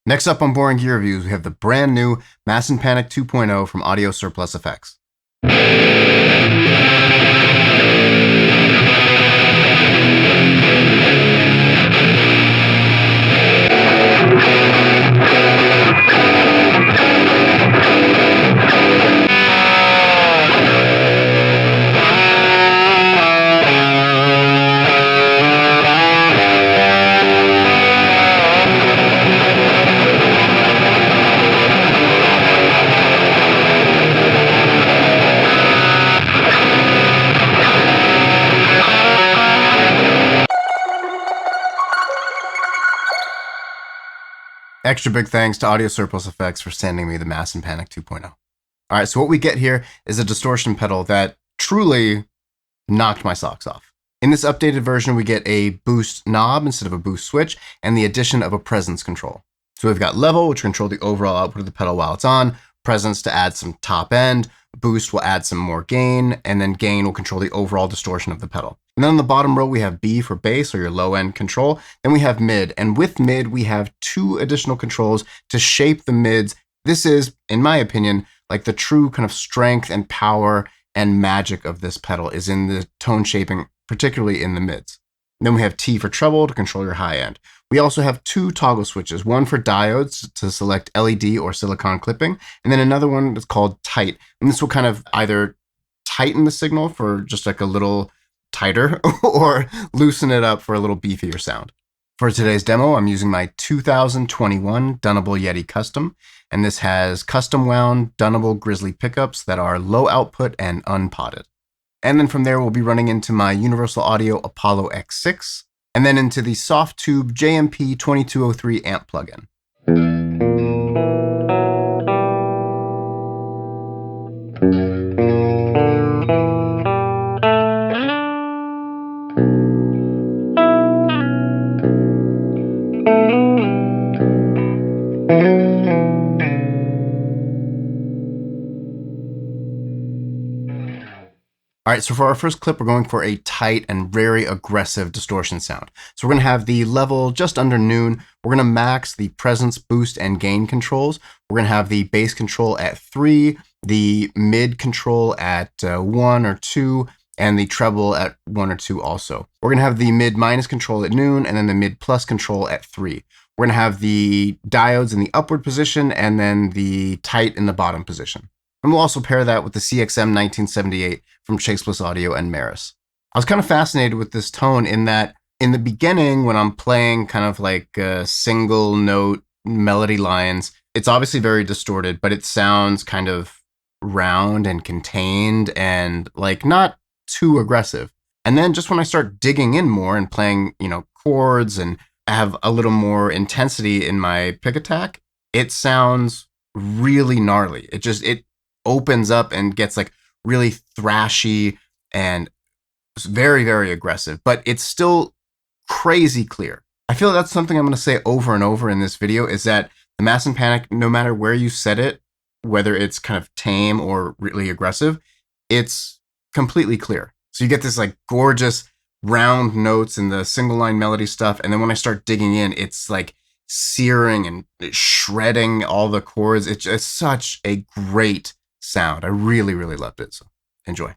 Next up on Boring Gear Reviews, we have the brand new MASSENPANIK 2.0 from Audio Surplus Effects. Extra big thanks to Audio Surplus Effects for sending me the MASSENPANIK 2.0. All right, so what we get here is a distortion pedal that truly knocked my socks off. In this updated version, we get a boost knob instead of a boost switch, and the addition of a presence control. So we've got level, which control the overall output of the pedal while it's on, presence to add some top end, boost will add some more gain, and then gain will control the overall distortion of the pedal. And then on the bottom row, we have B for bass, or your low end control. Then we have mid, and with mid, we have two additional controls to shape the mids. This is, in my opinion, like the true kind of strength and power and magic of this pedal is in the tone shaping, particularly in the mids. And then we have T for treble to control your high end. We also have two toggle switches, one for diodes to select LED or silicon clipping, and then another one that's called tight. And this will kind of either tighten the signal for just like a little tighter or loosen it up for a little beefier sound. For today's demo, I'm using my 2021 Dunable Yeti Custom, and this has custom wound Dunable Grizzly pickups that are low output and unpotted. And then from there, we'll be running into my Universal Audio Apollo X6, and then into the Soft Tube JMP 2203 amp plugin. All right, so for our first clip, we're going for a tight and very aggressive distortion sound. So we're going to have the level just under noon. We're going to max the presence, boost, and gain controls. We're going to have the bass control at 3, the mid control at 1 or 2, and the treble at 1 or 2 also. We're going to have the mid minus control at noon, and then the mid plus control at 3. We're going to have the diodes in the upward position, and then the tight in the bottom position. And we'll also pair that with the CXM 1978 from Chaseless Audio and Maris. I was kind of fascinated with this tone in that in the beginning, when I'm playing kind of like single note melody lines, it's obviously very distorted, but it sounds kind of round and contained and like not too aggressive. And then just when I start digging in more and playing, chords and have a little more intensity in my pick attack, it sounds really gnarly. It opens up and gets like really thrashy and very, very aggressive, but it's still crazy clear. I feel that's something I'm going to say over and over in this video is that the MASSENPANIK, no matter where you set it, whether it's kind of tame or really aggressive, it's completely clear. So you get this like gorgeous round notes in the single line melody stuff. And then when I start digging in, it's like searing and shredding all the chords. It's just such a great sound. I really, really loved it. So enjoy.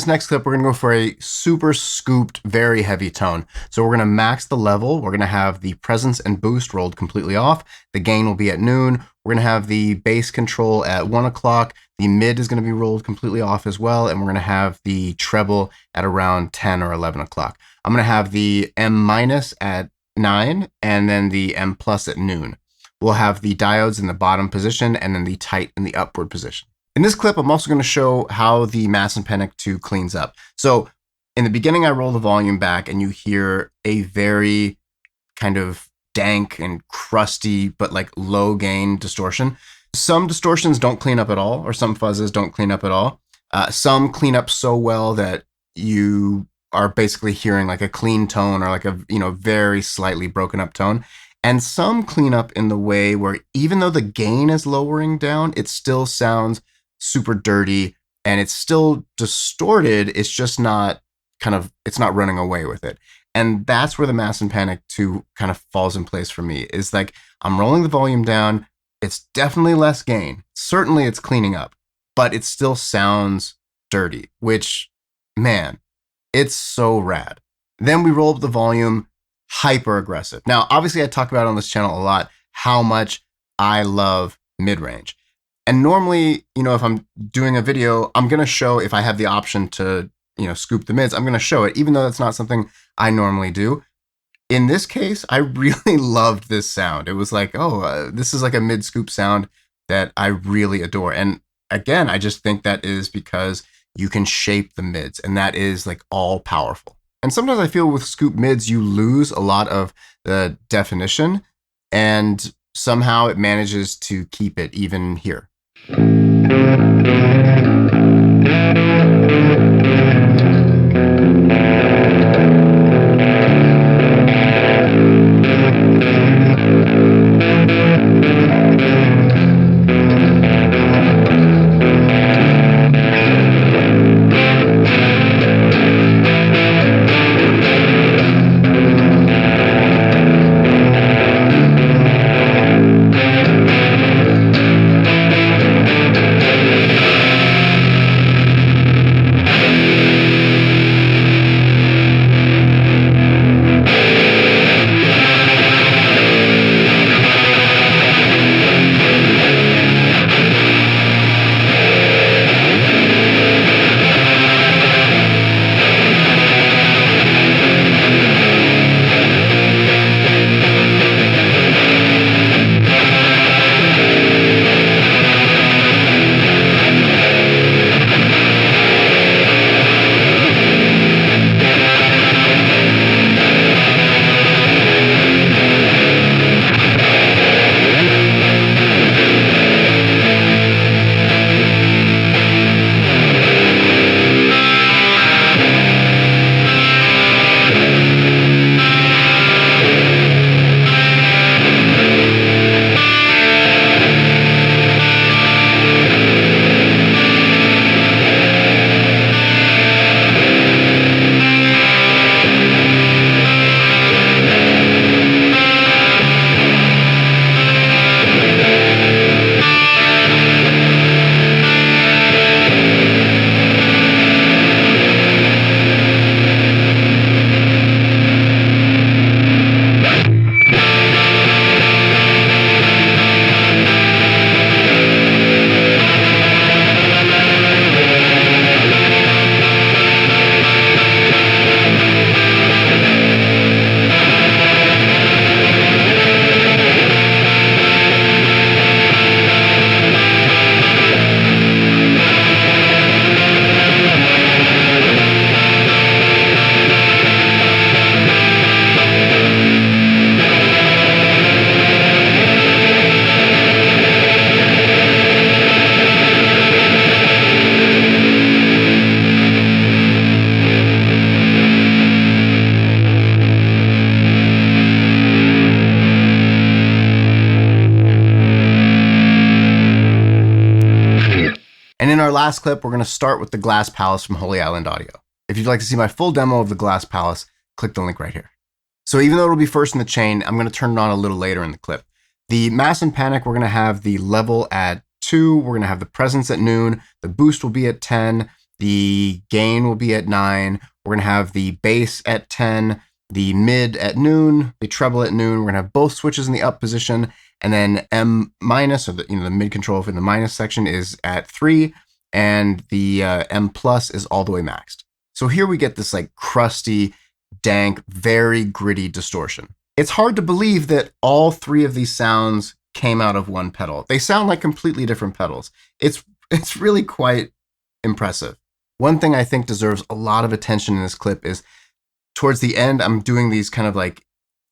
this next clip, we're going to go for a super scooped, very heavy tone. So we're going to max the level. We're going to have the presence and boost rolled completely off. The gain will be at noon. We're going to have the bass control at 1 o'clock. The mid is going to be rolled completely off as well. And we're going to have the treble at around 10 or 11 o'clock. I'm going to have the M minus at 9 and then the M plus at noon. We'll have the diodes in the bottom position and then the tight in the upward position. In this clip, I'm also going to show how the MASSENPANIK 2 cleans up. So in the beginning, I roll the volume back and you hear a very kind of dank and crusty, but like low gain distortion. Some distortions don't clean up at all, or some fuzzes don't clean up at all. Some clean up so well that you are basically hearing like a clean tone or like a, very slightly broken up tone. And some clean up in the way where even though the gain is lowering down, it still sounds super dirty and it's still distorted. It's just not it's not running away with it. And that's where the MASSENPANIK 2 kind of falls in place for me, is like I'm rolling the volume down. It's definitely less gain. Certainly it's cleaning up, but it still sounds dirty, which, man, it's so rad. Then we roll up the volume, hyper aggressive. Now, obviously I talk about on this channel a lot how much I love mid-range. And normally, if I'm doing a video, I'm going to show, if I have the option to, scoop the mids, I'm going to show it, even though that's not something I normally do. In this case, I really loved this sound. It was like, this is like a mid scoop sound that I really adore. And again, I just think that is because you can shape the mids, and that is like all powerful. And sometimes I feel with scoop mids, you lose a lot of the definition, and somehow it manages to keep it even here. And in our last clip, we're going to start with the Glass Palace from Holy Island Audio. If you'd like to see my full demo of the Glass Palace, click the link right here. So even though it'll be first in the chain, I'm going to turn it on a little later in the clip. The MASSENPANIK, we're going to have the level at 2. We're going to have the presence at noon. The boost will be at 10. The gain will be at 9. We're going to have the bass at 10, the mid at noon, the treble at noon. We're going to have both switches in the up position. And then M minus, or the mid control in the minus section, is at 3. And the M plus is all the way maxed. So here we get this like crusty, dank, very gritty distortion. It's hard to believe that all 3 of these sounds came out of one pedal. They sound like completely different pedals. It's really quite impressive. One thing I think deserves a lot of attention in this clip is towards the end, I'm doing these kind of like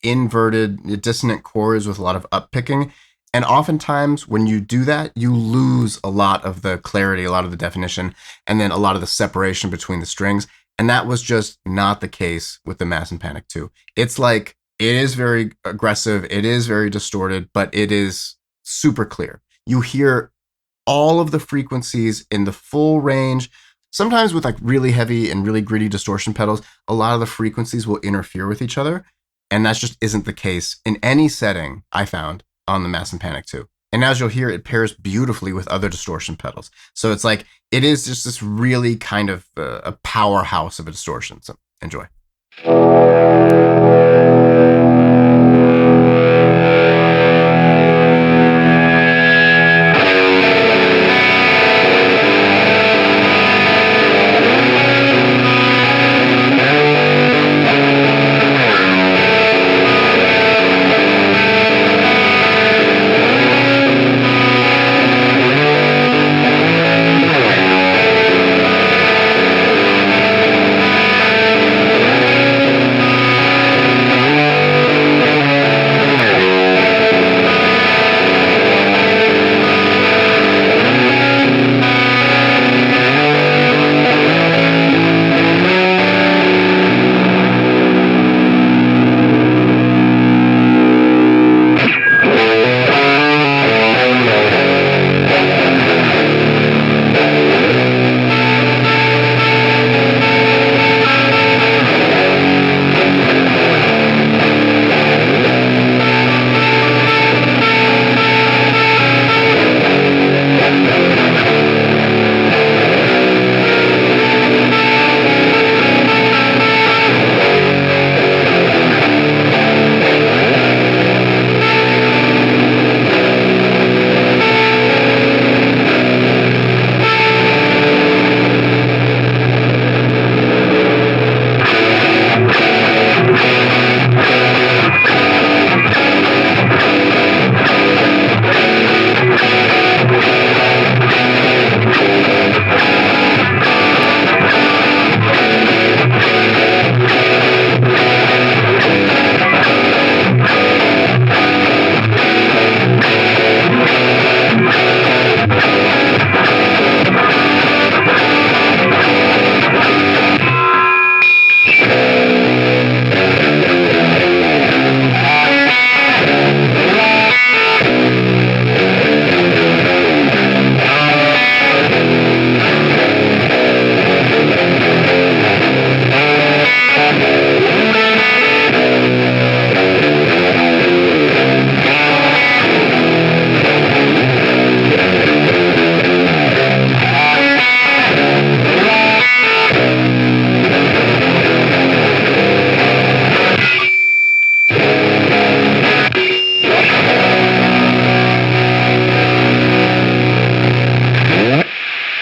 inverted dissonant chords with a lot of up-picking. And oftentimes when you do that, you lose a lot of the clarity, a lot of the definition, and then a lot of the separation between the strings. And that was just not the case with the MASSENPANIK 2. It's like, it is very aggressive, it is very distorted, but it is super clear. You hear all of the frequencies in the full range. Sometimes with like really heavy and really gritty distortion pedals, a lot of the frequencies will interfere with each other. And that just isn't the case in any setting I found on the MASSENPANIK 2. And as you'll hear, it pairs beautifully with other distortion pedals. So it's like, it is just this really kind of a powerhouse of a distortion. So enjoy.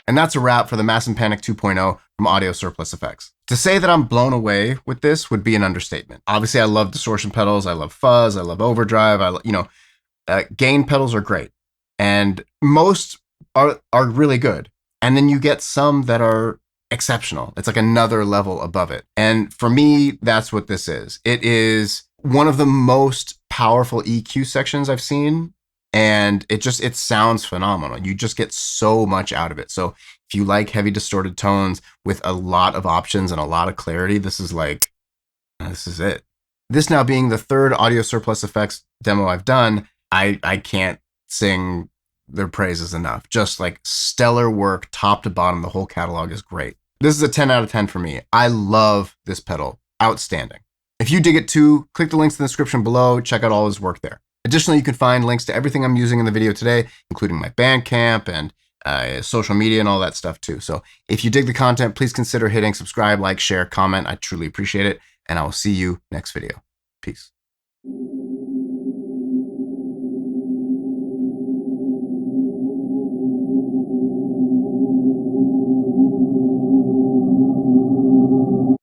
And that's a wrap for the MASSENPANIK 2.0 from Audio Surplus Effects. To say that I'm blown away with this would be an understatement. Obviously, I love distortion pedals, I love fuzz, I love overdrive, gain pedals are great. And most are really good. And then you get some that are exceptional. It's like another level above it. And for me, that's what this is. It is one of the most powerful EQ sections I've seen. And it sounds phenomenal. You just get so much out of it. So if you like heavy distorted tones with a lot of options and a lot of clarity, this is it. This now being the third Audio Surplus Effects demo I've done, I can't sing their praises enough. Just like stellar work, top to bottom. The whole catalog is great. This is a 10 out of 10 for me. I love this pedal. Outstanding. If you dig it too, click the links in the description below. Check out all his work there. Additionally, you can find links to everything I'm using in the video today, including my Bandcamp and social media and all that stuff too. So if you dig the content, please consider hitting subscribe, like, share, comment. I truly appreciate it. And I will see you next video. Peace.